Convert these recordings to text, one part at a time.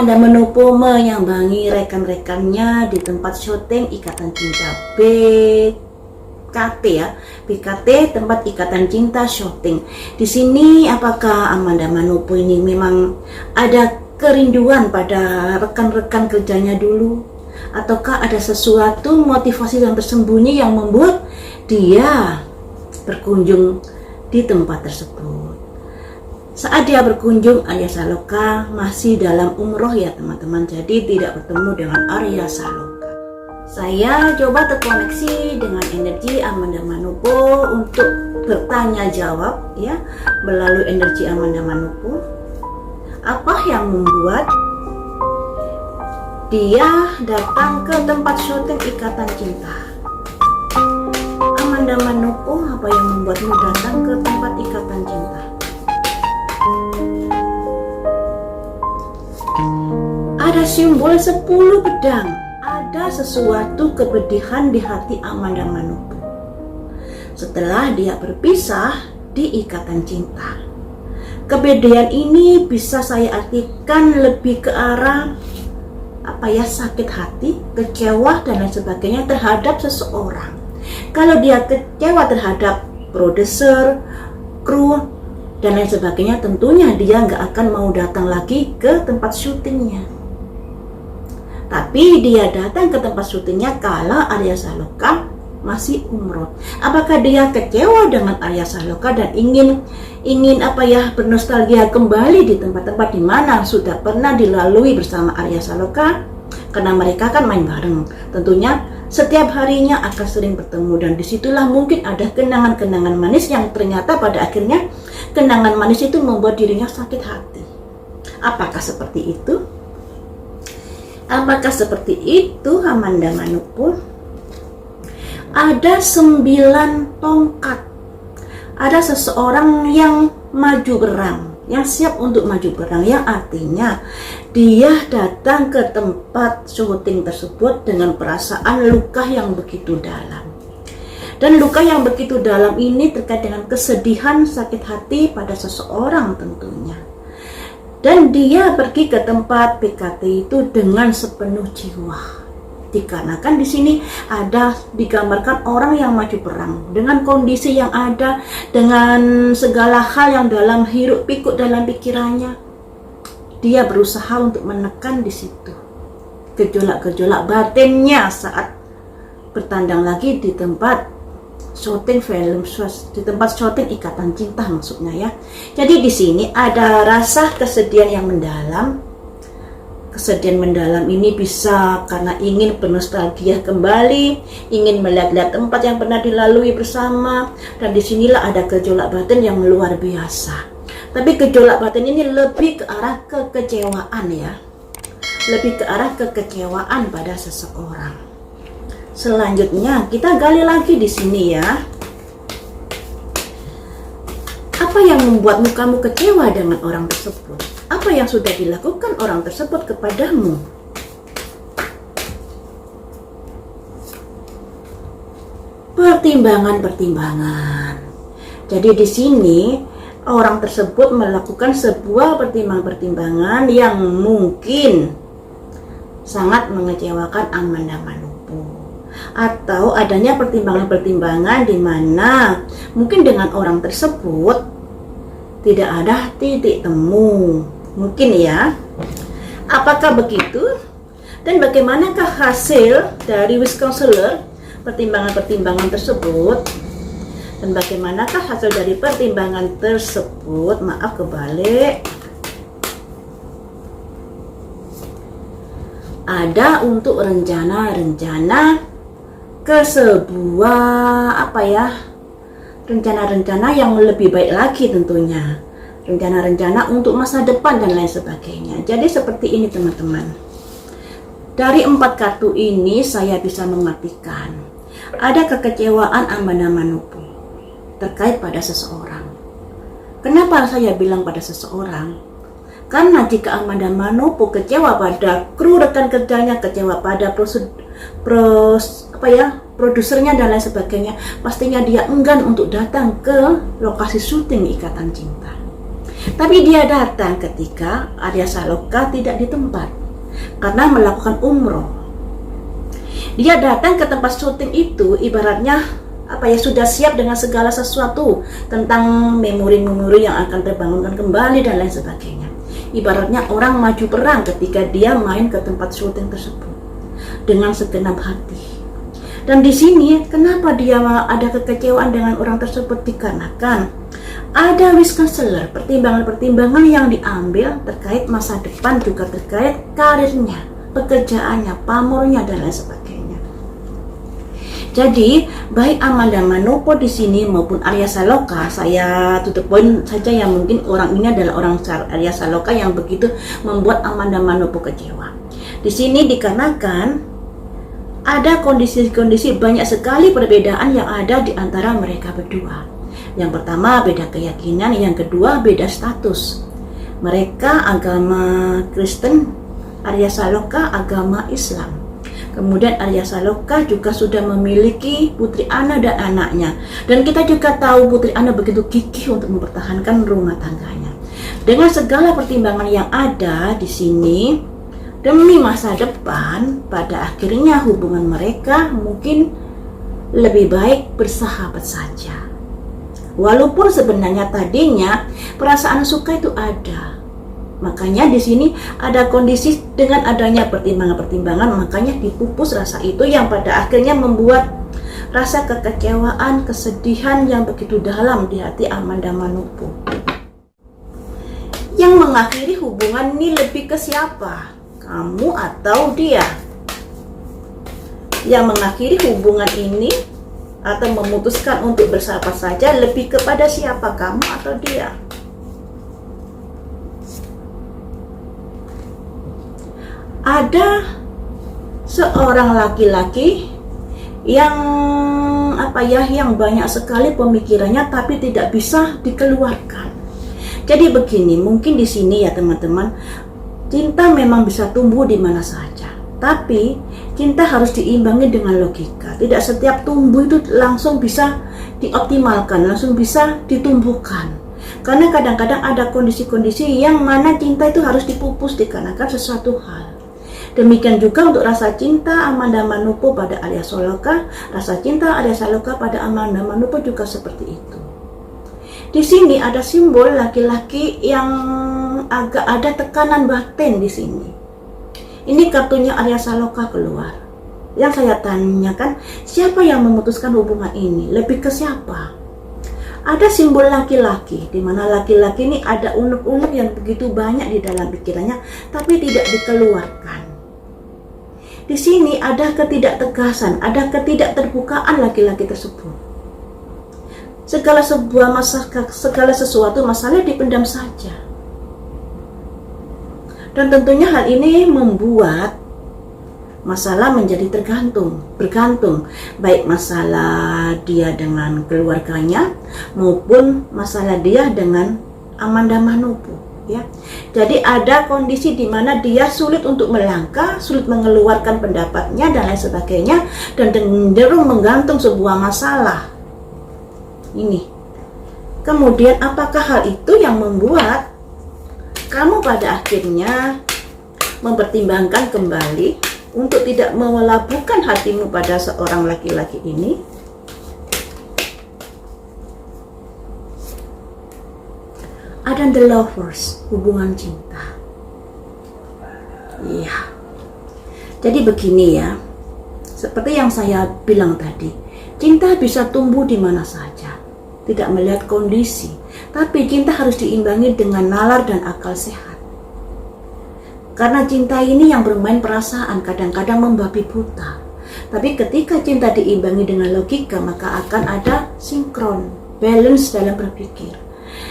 Amanda Manopo menyambangi rekan-rekannya di tempat syuting Ikatan Cinta BKT ya, BKT tempat Ikatan Cinta syuting. Di sini apakah Amanda Manopo ini memang ada kerinduan pada rekan-rekan kerjanya dulu, ataukah ada sesuatu motivasi yang tersembunyi yang membuat dia berkunjung di tempat tersebut? Saat dia berkunjung, Arya Saloka masih dalam umroh ya teman-teman, jadi tidak bertemu dengan Arya Saloka. Saya coba terkoneksi dengan energi Amanda Manopo untuk bertanya jawab ya, melalui energi Amanda Manopo. Apa yang membuat dia datang ke tempat syuting Ikatan Cinta? Amanda Manopo, apa yang membuatmu datang ke tempat Ikatan Cinta? Ada simbol 10 pedang. Ada sesuatu kepedihan di hati Amanda Manopo setelah dia berpisah di Ikatan Cinta. Kepedihan ini bisa saya artikan lebih ke arah sakit hati, kecewa dan lain sebagainya terhadap seseorang. Kalau dia kecewa terhadap produser, kru dan lain sebagainya, tentunya dia nggak akan mau datang lagi ke tempat syutingnya. Tapi dia datang ke tempat syutingnya kalau Arya Saloka masih umroh. Apakah dia kecewa dengan Arya Saloka dan ingin bernostalgia kembali di tempat-tempat di mana sudah pernah dilalui bersama Arya Saloka? Karena mereka kan main bareng. Tentunya setiap harinya akan sering bertemu, dan disitulah mungkin ada kenangan-kenangan manis yang ternyata pada akhirnya kenangan manis itu membuat dirinya sakit hati. Apakah seperti itu? Apakah seperti itu Amanda Manopo? Ada 9 tongkat. Ada seseorang yang maju berang, yang siap untuk maju berang, yang artinya dia datang ke tempat syuting tersebut dengan perasaan luka yang begitu dalam. Dan luka yang begitu dalam ini terkait dengan kesedihan, sakit hati pada seseorang tentunya. Dan dia pergi ke tempat PKT itu dengan sepenuh jiwa. Dikarenakan di sini ada digambarkan orang yang maju perang dengan kondisi yang ada, dengan segala hal yang dalam hiruk pikuk dalam pikirannya. Dia berusaha untuk menekan di situ gejolak-gejolak batinnya saat bertandang lagi di tempat syuting film, di tempat syuting Ikatan Cinta maksudnya ya. Jadi di sini ada rasa kesedihan yang mendalam. Kesedihan mendalam ini bisa karena ingin bernostalgia kembali, ingin melihat tempat yang pernah dilalui bersama, dan disinilah ada gejolak batin yang luar biasa. Tapi gejolak batin ini lebih ke arah kekecewaan ya, lebih ke arah kekecewaan pada seseorang. Selanjutnya kita gali lagi di sini ya. Apa yang membuatmu kamu kecewa dengan orang tersebut? Apa yang sudah dilakukan orang tersebut kepadamu? Pertimbangan-pertimbangan. Jadi di sini orang tersebut melakukan sebuah pertimbangan-pertimbangan yang mungkin sangat mengecewakan Amanda Manopo. Atau adanya pertimbangan-pertimbangan di mana mungkin dengan orang tersebut tidak ada titik temu, mungkin ya. Apakah begitu? Dan bagaimanakah hasil dari wish counselor pertimbangan-pertimbangan tersebut? Dan bagaimanakah hasil dari pertimbangan tersebut? Maaf, kebalik. Ada untuk rencana-rencana ke sebuah rencana-rencana yang lebih baik lagi tentunya, rencana-rencana untuk masa depan dan lain sebagainya. Jadi seperti ini teman-teman, dari 4 kartu ini saya bisa mengartikan ada kekecewaan Amanda Manopo terkait pada seseorang. Kenapa saya bilang pada seseorang? Karena jika Amanda Manopo kecewa pada kru rekan kerjanya, kecewa pada produsernya dan lain sebagainya, pastinya dia enggan untuk datang ke lokasi syuting Ikatan Cinta. Tapi dia datang ketika Arya Saloka tidak di tempat karena melakukan umroh. Dia datang ke tempat syuting itu ibaratnya sudah siap dengan segala sesuatu tentang memori-memori yang akan terbangunkan kembali dan lain sebagainya. Ibaratnya orang maju perang ketika dia main ke tempat syuting tersebut dengan segenap hati. Dan di sini kenapa dia ada kekecewaan dengan orang tersebut, dikarenakan ada wise counselor, pertimbangan-pertimbangan yang diambil terkait masa depan, juga terkait karirnya, pekerjaannya, pamornya dan lain sebagainya. Jadi baik Amanda Manopo di sini maupun Arya Saloka, saya tutup poin saja yang mungkin orang ini adalah orang Arya Saloka yang begitu membuat Amanda Manopo kecewa. Di sini dikarenakan ada kondisi-kondisi, banyak sekali perbedaan yang ada di antara mereka berdua. Yang pertama beda keyakinan, yang kedua beda status. Mereka agama Kristen, Arya Saloka agama Islam. Kemudian Arya Saloka juga sudah memiliki Putri Ana dan anaknya. Dan kita juga tahu Putri Ana begitu gigih untuk mempertahankan rumah tangganya. Dengan segala pertimbangan yang ada di sini, demi masa depan, pada akhirnya hubungan mereka mungkin lebih baik bersahabat saja. Walaupun sebenarnya tadinya perasaan suka itu ada. Makanya di sini ada kondisi dengan adanya pertimbangan-pertimbangan, makanya dipupus rasa itu yang pada akhirnya membuat rasa kekecewaan, kesedihan yang begitu dalam di hati Amanda Manopo. Yang mengakhiri hubungan ini lebih ke siapa? Kamu atau dia? Yang mengakhiri hubungan ini atau memutuskan untuk bersahabat saja lebih kepada siapa, kamu atau dia? Ada seorang laki-laki yang yang banyak sekali pemikirannya tapi tidak bisa dikeluarkan. Jadi begini, mungkin di sini ya teman-teman, cinta memang bisa tumbuh di mana saja, tapi cinta harus diimbangi dengan logika. Tidak setiap tumbuh itu langsung bisa dioptimalkan, langsung bisa ditumbuhkan. Karena kadang-kadang ada kondisi-kondisi yang mana cinta itu harus dipupus dikarenakan sesuatu hal. Demikian juga untuk rasa cinta Amanda Manopo pada Arya Saloka, rasa cinta Arya Saloka pada Amanda Manopo juga seperti itu. Di sini ada simbol laki-laki yang agak ada tekanan batin di sini. Ini kartunya Arya Saloka keluar. Yang saya tanyakan, siapa yang memutuskan hubungan ini? Lebih ke siapa? Ada simbol laki-laki, di mana laki-laki ini ada unek-unek yang begitu banyak di dalam pikirannya, tapi tidak dikeluarkan. Di sini ada ketidaktegasan, ada ketidakterbukaan laki-laki tersebut. Segala sesuatu masalah dipendam saja. Dan tentunya hal ini membuat masalah menjadi bergantung, baik masalah dia dengan keluarganya maupun masalah dia dengan Amanda Manopo. Ya, jadi ada kondisi di mana dia sulit untuk melangkah, sulit mengeluarkan pendapatnya dan lain sebagainya, dan cenderung menggantung sebuah masalah. Ini. Kemudian apakah hal itu yang membuat kamu pada akhirnya mempertimbangkan kembali untuk tidak melabuhkan hatimu pada seorang laki-laki ini? Ada the lovers, hubungan cinta. Iya. Jadi begini ya, seperti yang saya bilang tadi, cinta bisa tumbuh di mana saja, tidak melihat kondisi, tapi cinta harus diimbangi dengan nalar dan akal sehat. Karena cinta ini yang bermain perasaan kadang-kadang membabi buta. Tapi ketika cinta diimbangi dengan logika, maka akan ada sinkron, balance dalam berpikir.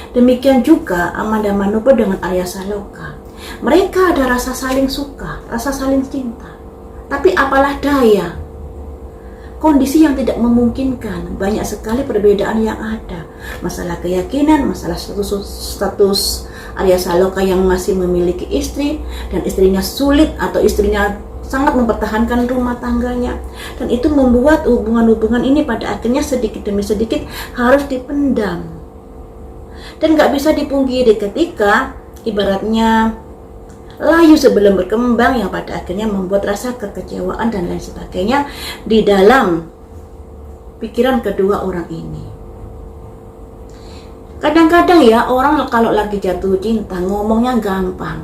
Demikian juga Amanda Manopo dengan Arya Saloka. Mereka ada rasa saling suka, rasa saling cinta. Tapi apalah daya, kondisi yang tidak memungkinkan, banyak sekali perbedaan yang ada. Masalah keyakinan, masalah status Arya Saloka yang masih memiliki istri, dan istrinya sulit atau istrinya sangat mempertahankan rumah tangganya. Dan itu membuat hubungan-hubungan ini pada akhirnya sedikit demi sedikit harus dipendam. Dan nggak bisa dipungkiri ketika ibaratnya layu sebelum berkembang yang pada akhirnya membuat rasa kekecewaan dan lain sebagainya di dalam pikiran kedua orang ini. Kadang-kadang ya orang kalau lagi jatuh cinta ngomongnya gampang,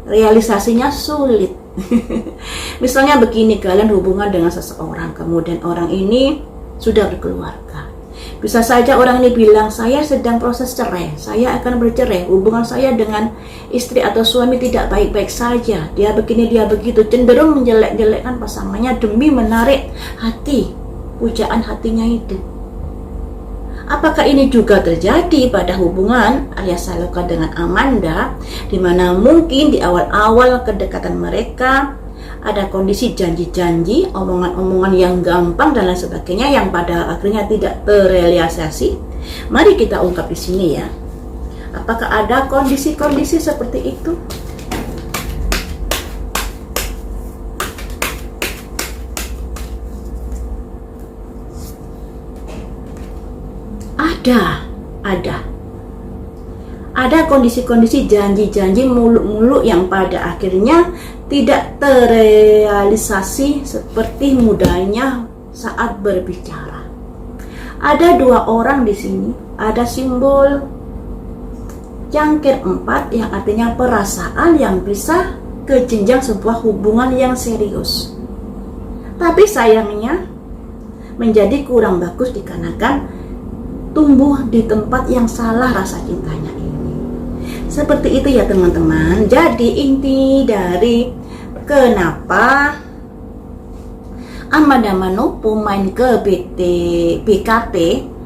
realisasinya sulit. Misalnya begini, kalian hubungan dengan seseorang, kemudian orang ini sudah berkeluarga. Bisa saja orang ini bilang, saya sedang proses cerai, saya akan bercerai, hubungan saya dengan istri atau suami tidak baik-baik saja, dia begini, dia begitu, cenderung menjelek-jelekkan pasangannya demi menarik hati, pujaan hatinya itu. Apakah ini juga terjadi pada hubungan Arya Saloka dengan Amanda, di mana mungkin di awal-awal kedekatan mereka ada kondisi janji-janji, omongan-omongan yang gampang dan lain sebagainya yang pada akhirnya tidak terrealisasi. Mari kita ungkap di sini ya. Apakah ada kondisi-kondisi seperti itu? Ada kondisi-kondisi janji-janji muluk-muluk yang pada akhirnya tidak terrealisasi seperti mudahnya saat berbicara. Ada dua orang di sini, ada simbol cangkir 4 yang artinya perasaan yang bisa ke jenjang sebuah hubungan yang serius. Tapi sayangnya menjadi kurang bagus dikarenakan tumbuh di tempat yang salah rasa cintanya ini. Seperti itu ya teman-teman. Jadi inti dari kenapa Amanda Manopo main ke BKT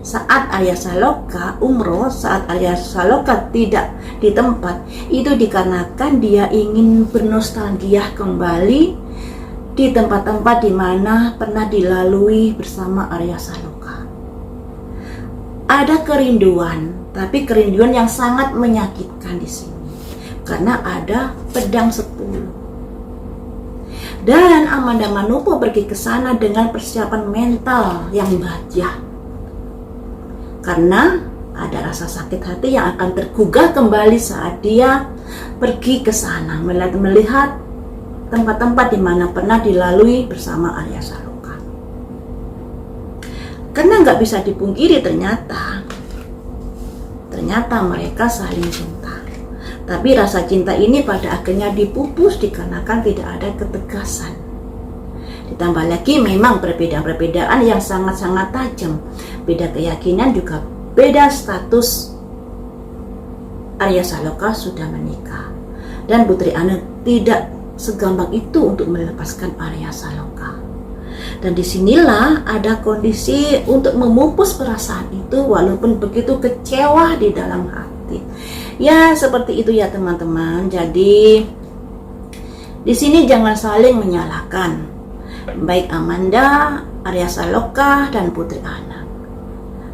saat Arya Saloka umroh, saat Arya Saloka tidak di tempat, itu dikarenakan dia ingin bernostalgia kembali di tempat-tempat di mana pernah dilalui bersama Arya Saloka. Ada kerinduan, tapi kerinduan yang sangat menyakitkan di sini karena ada pedang 10. Dan Amanda Manopo pergi ke sana dengan persiapan mental yang baja, karena ada rasa sakit hati yang akan tergugah kembali saat dia pergi ke sana melihat tempat-tempat di mana pernah dilalui bersama Arya Saloka. Karena nggak bisa dipungkiri ternyata mereka saling cinta. Tapi rasa cinta ini pada akhirnya dipupus dikarenakan tidak ada ketegasan. Ditambah lagi memang perbedaan-perbedaan yang sangat-sangat tajam. Beda keyakinan juga beda status. Arya Saloka sudah menikah dan Putri Ana tidak segampang itu untuk melepaskan Arya Saloka. Dan disinilah ada kondisi untuk memupus perasaan itu walaupun begitu kecewa di dalam hati. Ya seperti itu ya teman-teman. Jadi di sini jangan saling menyalahkan, baik Amanda, Arya Saloka dan Putri Ana.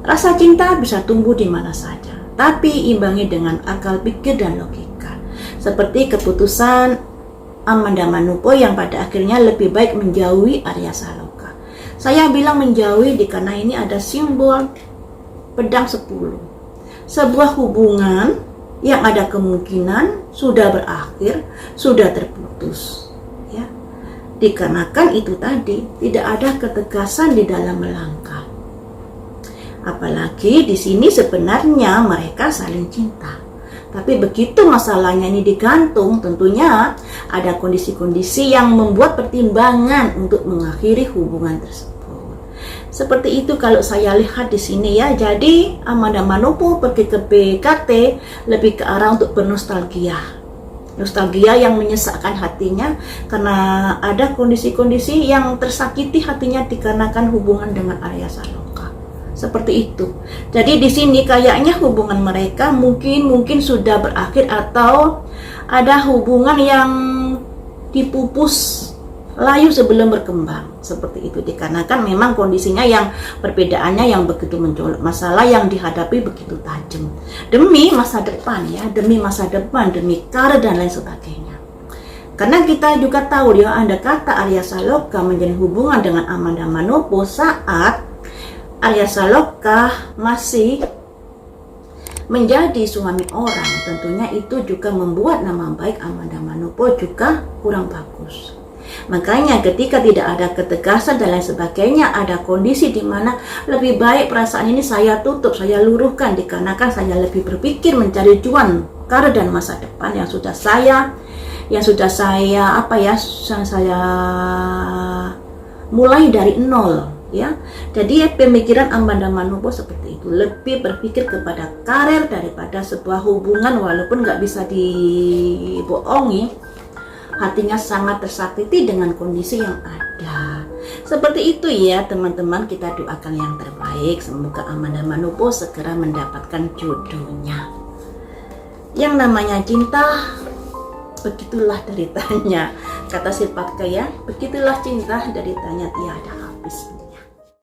Rasa cinta bisa tumbuh di mana saja, tapi imbangi dengan akal pikir dan logika. Seperti keputusan Amanda Manopo yang pada akhirnya lebih baik menjauhi Arya Saloka. Saya bilang menjauhi karena ini ada simbol pedang 10. Sebuah hubungan yang ada kemungkinan sudah berakhir, sudah terputus. Ya. Dikarenakan itu tadi tidak ada ketegasan di dalam melangkah. Apalagi di sini sebenarnya mereka saling cinta. Tapi begitu masalahnya ini digantung, tentunya ada kondisi-kondisi yang membuat pertimbangan untuk mengakhiri hubungan tersebut. Seperti itu kalau saya lihat di sini ya. Jadi Amanda Manopo pergi ke BKT lebih ke arah untuk bernostalgia. Nostalgia yang menyesakkan hatinya karena ada kondisi-kondisi yang tersakiti hatinya dikarenakan hubungan dengan Arya Saloka. Seperti itu. Jadi di sini kayaknya hubungan mereka mungkin sudah berakhir atau ada hubungan yang dipupus layu sebelum berkembang. Seperti itu dikarenakan memang kondisinya yang perbedaannya yang begitu mencolok, masalah yang dihadapi begitu tajam demi masa depan ya, demi masa depan, demi karir dan lain sebagainya. Karena kita juga tahu ya, anda kata Arya Saloka menjalin hubungan dengan Amanda Manopo saat Arya Saloka masih menjadi suami orang, tentunya itu juga membuat nama baik Amanda Manopo juga kurang bagus. Makanya ketika tidak ada ketegasan dan lain sebagainya, ada kondisi di mana lebih baik perasaan ini saya tutup, saya luruhkan, dikarenakan saya lebih berpikir mencari cuan, karir dan masa depan yang sudah saya mulai dari nol, ya. Jadi pemikiran Amanda Manopo seperti itu, lebih berpikir kepada karir daripada sebuah hubungan, walaupun nggak bisa dibohongi, hatinya sangat tersakiti dengan kondisi yang ada. Seperti itu ya teman-teman, kita doakan yang terbaik, semoga Amanda Manopo segera mendapatkan jodohnya. Yang namanya cinta, begitulah deritanya, kata Sipatka ya, begitulah cinta, deritanya tiada habis.